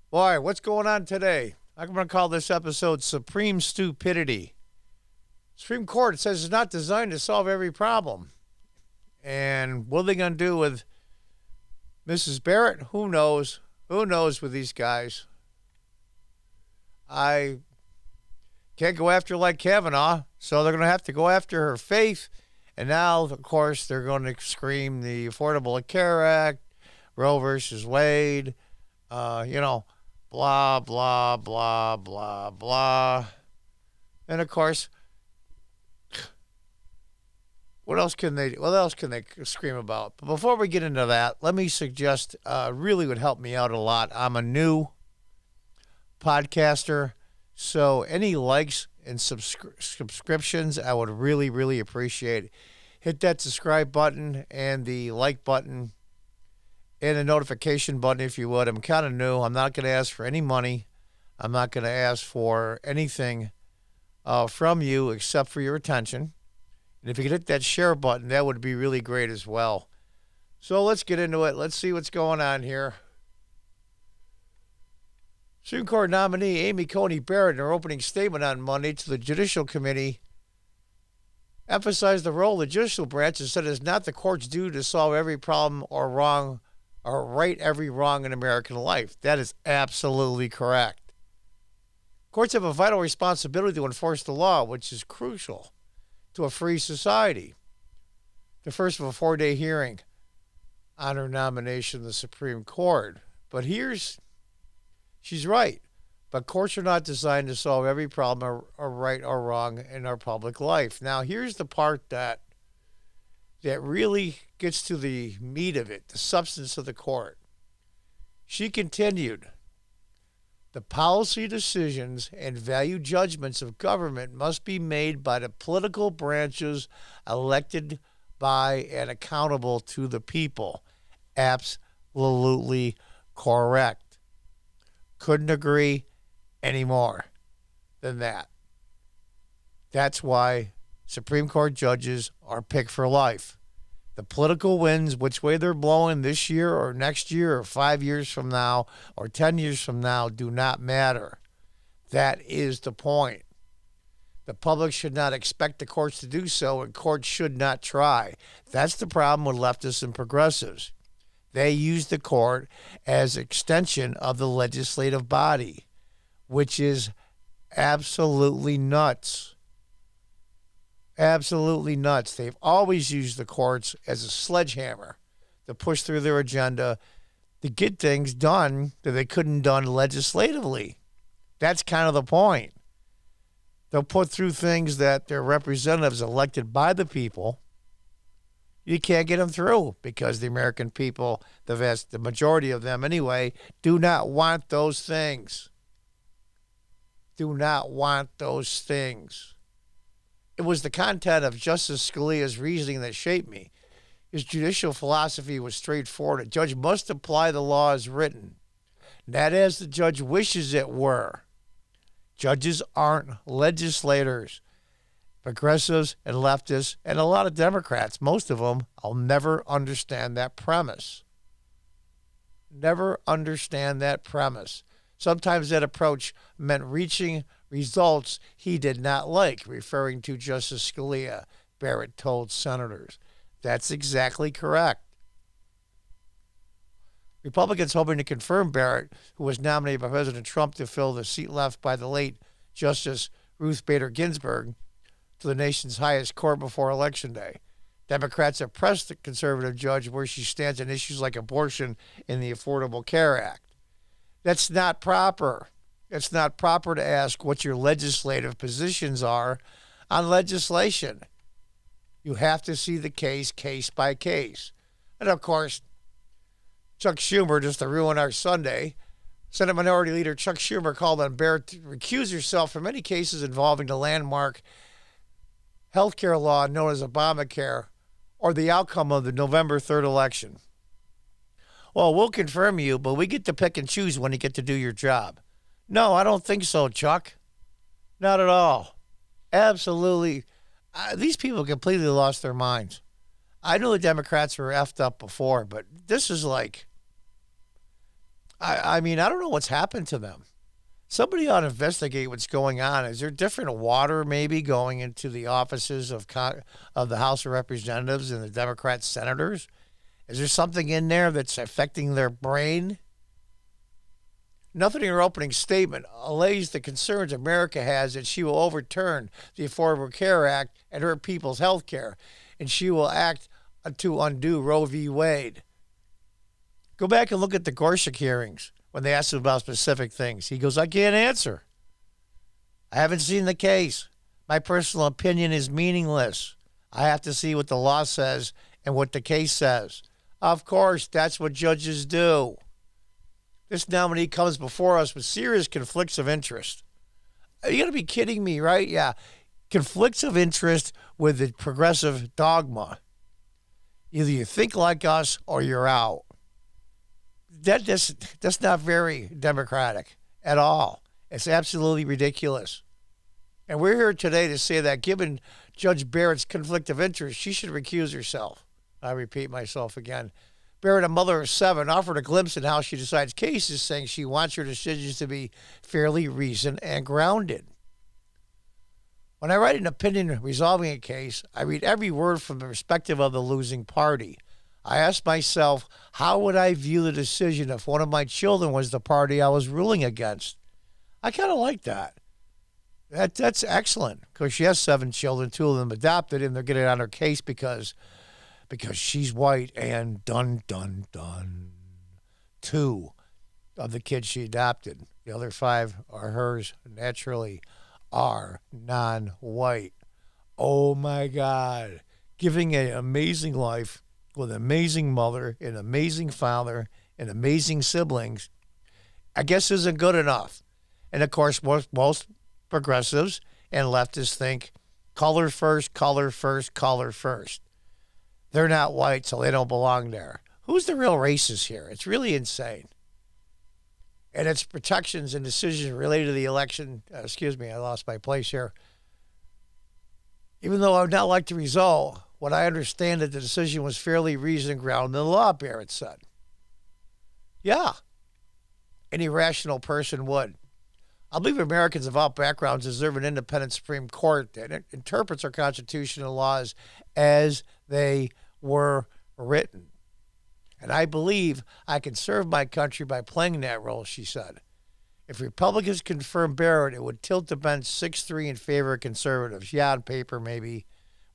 Boy, what's going on today? I'm going to call this episode Supreme Stupidity. Supreme Court says it's not designed to solve every problem. And what are they going to do with Mrs. Barrett? Who knows? Who knows with these guys? I can't go after her like Kavanaugh, so they're going to have to go after her faith. And now, of course, they're going to scream the Affordable Care Act, Roe versus Wade, blah, blah, blah, blah, blah. And of course, what else can they scream about? But before we get into that, let me suggest really would help me out a lot. I'm a new podcaster, so any likes and subscriptions I would really, really appreciate. Hit that subscribe button and the like button and the notification button if you would. I'm kind of new. I'm not going to ask for any money. I'm not going to ask for anything from you except for your attention. And if you could hit that share button, that would be really great as well. So let's get into it. Let's see what's going on here. Supreme Court nominee Amy Coney Barrett, in her opening statement on Monday to the Judicial Committee, emphasized the role of the judicial branch and said it is not the court's due to solve every problem or right every wrong in American life. That is absolutely correct. Courts have a vital responsibility to enforce the law, which is crucial to a free society. The first of a 4-day hearing on her nomination to the Supreme Court. But she's right. But courts are not designed to solve every problem or right or wrong in our public life. Now, here's the part that really gets to the meat of it, the substance of the court. She continued, the policy decisions and value judgments of government must be made by the political branches elected by and accountable to the people. Absolutely correct. Couldn't agree any more than that. That's why Supreme Court judges are picked for life. The political winds, which way they're blowing this year or next year or 5 years from now or 10 years from now, do not matter. That is the point. The public should not expect the courts to do so, and courts should not try. That's the problem with leftists and progressives. They use the court as extension of the legislative body, which is absolutely nuts. Absolutely nuts. They've always used the courts as a sledgehammer to push through their agenda to get things done that they couldn't done legislatively. That's kind of the point. They'll put through things that their representatives elected by the people. You can't get them through because the American people, the majority of them anyway, do not want those things. Do not want those things. It was the content of Justice Scalia's reasoning that shaped me. His judicial philosophy was straightforward. A judge must apply the law as written, not as the judge wishes it were. Judges aren't legislators. Progressives and leftists and a lot of Democrats, most of them, I'll never understand that premise. Never understand that premise. Sometimes that approach meant reaching results he did not like, referring to Justice Scalia, Barrett told senators. That's exactly correct. Republicans hoping to confirm Barrett, who was nominated by President Trump to fill the seat left by the late Justice Ruth Bader Ginsburg, to the nation's highest court before Election Day. Democrats have pressed the conservative judge where she stands on issues like abortion and the Affordable Care Act. That's not proper. It's not proper to ask what your legislative positions are on legislation. You have to see the case by case. And of course, Chuck Schumer, just to ruin our Sunday, Senate Minority Leader Chuck Schumer called on Barrett to recuse herself from any cases involving the landmark healthcare law known as Obamacare or the outcome of the November 3rd election. Well, we'll confirm you, but we get to pick and choose when you get to do your job. No, I don't think so, Chuck. Not at all. Absolutely. These people completely lost their minds. I knew the Democrats were effed up before, but this is like, I mean, I don't know what's happened to them. Somebody ought to investigate what's going on. Is there different water maybe going into the offices of the House of Representatives and the Democrat senators? Is there something in there that's affecting their brain? Nothing in her opening statement allays the concerns America has that she will overturn the Affordable Care Act and hurt people's health care, and she will act to undo Roe v. Wade. Go back and look at the Gorsuch hearings when they asked him about specific things. He goes, I can't answer. I haven't seen the case. My personal opinion is meaningless. I have to see what the law says and what the case says. Of course, that's what judges do. This nominee comes before us with serious conflicts of interest. Are you going to be kidding me, right? Yeah. Conflicts of interest with the progressive dogma. Either you think like us or you're out. That's not very democratic at all. It's absolutely ridiculous. And we're here today to say that given Judge Barrett's conflict of interest, she should recuse herself. I repeat myself again. Barrett, a mother of 7, offered a glimpse at how she decides cases, saying she wants her decisions to be fairly reasoned and grounded. When I write an opinion resolving a case, I read every word from the perspective of the losing party. I ask myself, how would I view the decision if one of my children was the party I was ruling against? I kind of like that. That's excellent, because she has 7 children, 2 of them adopted, and they're getting on her case because she's white, and dun, dun, dun. 2 of the kids she adopted. The other 5 are hers, naturally, are non-white. Oh, my God. Giving an amazing life with an amazing mother, an amazing father, and amazing siblings, I guess isn't good enough. And, of course, most progressives and leftists think color first, color first, color first. They're not white, so they don't belong there. Who's the real racist here? It's really insane. And its protections and decisions related to the election, I lost my place here. Even though I would not like the result, what I understand that the decision was fairly reasoned and grounded in the law, Barrett said. Yeah, any rational person would. I believe Americans of all backgrounds deserve an independent Supreme Court that interprets our Constitution and laws as they were written. And I believe I can serve my country by playing that role, she said. If Republicans confirm Barrett, it would tilt the bench 6-3 in favor of conservatives. Yeah, on paper, maybe,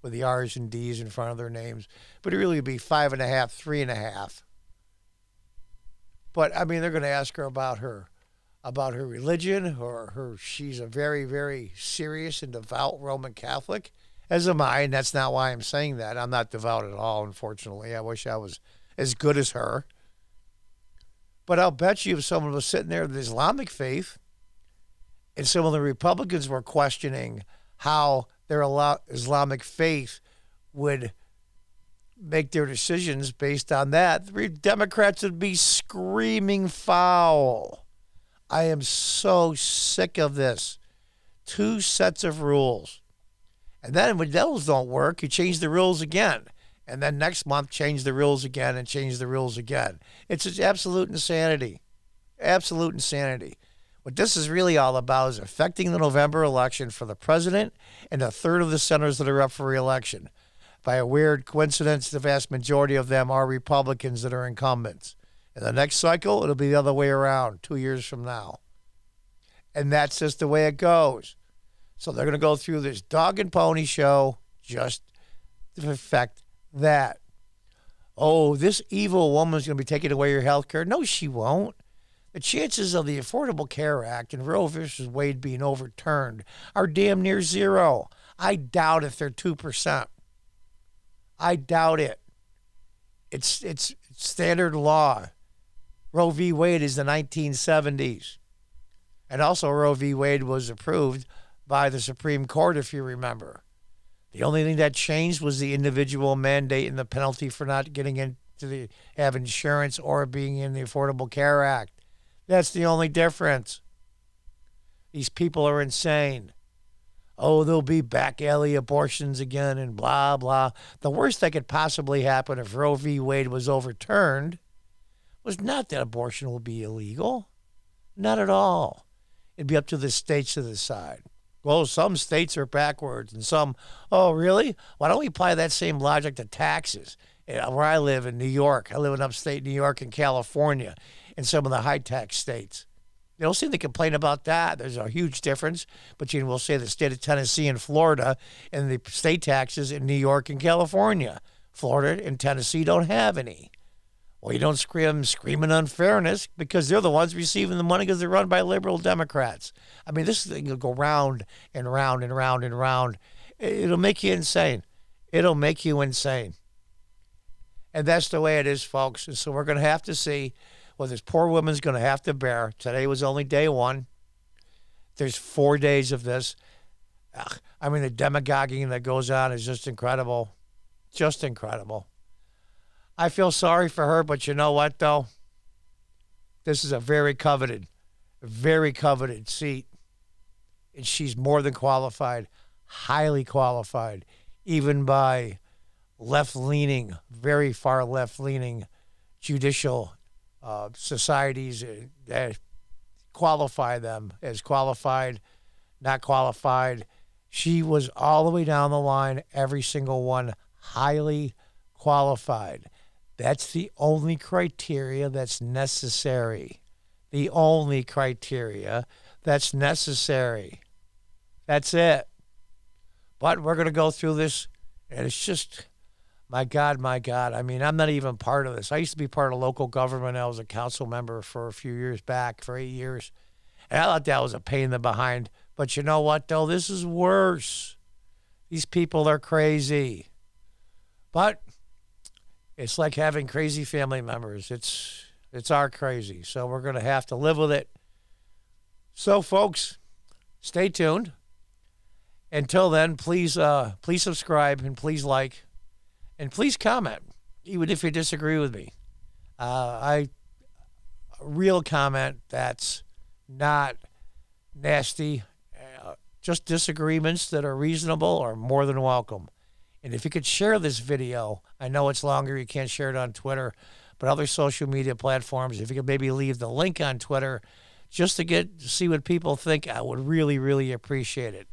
with the R's and D's in front of their names. But it really would be 5.5, 3.5. But, I mean, they're going to ask her about her religion, or she's a very, very serious and devout Roman Catholic, as am I, and that's not why I'm saying that. I'm not devout at all, unfortunately. I wish I was as good as her. But I'll bet you if someone was sitting there with Islamic faith and some of the Republicans were questioning how their Islamic faith would make their decisions based on that, the Democrats would be screaming foul. I am so sick of this. 2 sets of rules. And then when those don't work, you change the rules again. And then next month, change the rules again and change the rules again. It's just absolute insanity. Absolute insanity. What this is really all about is affecting the November election for the president and 1/3 of the senators that are up for re-election. By a weird coincidence, the vast majority of them are Republicans that are incumbents. In the next cycle, it'll be the other way around 2 years from now. And that's just the way it goes. So they're going to go through this dog and pony show just to affect that. Oh, this evil woman's going to be taking away your health care. No, she won't. The chances of the Affordable Care Act and Roe v. Wade being overturned are damn near 0. I doubt if they're 2%. I doubt it. It's standard law. Roe v. Wade is the 1970s. And also Roe v. Wade was approved by the Supreme Court, if you remember. The only thing that changed was the individual mandate and the penalty for not getting into have insurance or being in the Affordable Care Act. That's the only difference. These people are insane. Oh, there'll be back alley abortions again and blah, blah. The worst that could possibly happen if Roe v. Wade was overturned was not that abortion will be illegal. Not at all. It'd be up to the states to decide. Well, some states are backwards and some, oh, really? Why don't we apply that same logic to taxes? Where I live in New York, I live in upstate New York and California and some of the high-tax states. They don't seem to complain about that. There's a huge difference between, we'll say, the state of Tennessee and Florida and the state taxes in New York and California. Florida and Tennessee don't have any. Well, you don't screaming unfairness because they're the ones receiving the money because they're run by liberal Democrats. I mean, this thing will go round and round and round and round. It'll make you insane. It'll make you insane. And that's the way it is, folks. And so we're going to have to see what this poor woman's going to have to bear. Today was only day one. There's 4 days of this. I mean, the demagoguing that goes on is just incredible. Just incredible. I feel sorry for her, but you know what, though? This is a very coveted seat. And she's more than qualified, highly qualified, even by left-leaning, very far left-leaning judicial societies that qualify them as qualified, not qualified. She was all the way down the line, every single one, highly qualified. That's the only criteria that's necessary. The only criteria that's necessary. That's it. But we're going to go through this, and it's just, my God. I mean, I'm not even part of this. I used to be part of local government. I was a council member for a few years back, for 8 years. And I thought that was a pain in the behind. But you know what, though? This is worse. These people are crazy. But it's like having crazy family members. It's our crazy. So we're going to have to live with it. So, folks, stay tuned. Until then, please subscribe and please like and please comment, even if you disagree with me. A real comment that's not nasty, just disagreements that are reasonable are more than welcome. And if you could share this video, I know it's longer, you can't share it on Twitter, but other social media platforms, if you could maybe leave the link on Twitter just to see what people think, I would really, really appreciate it.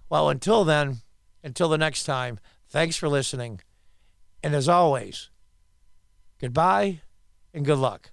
Well, until then, until the next time, thanks for listening. And as always, goodbye and good luck.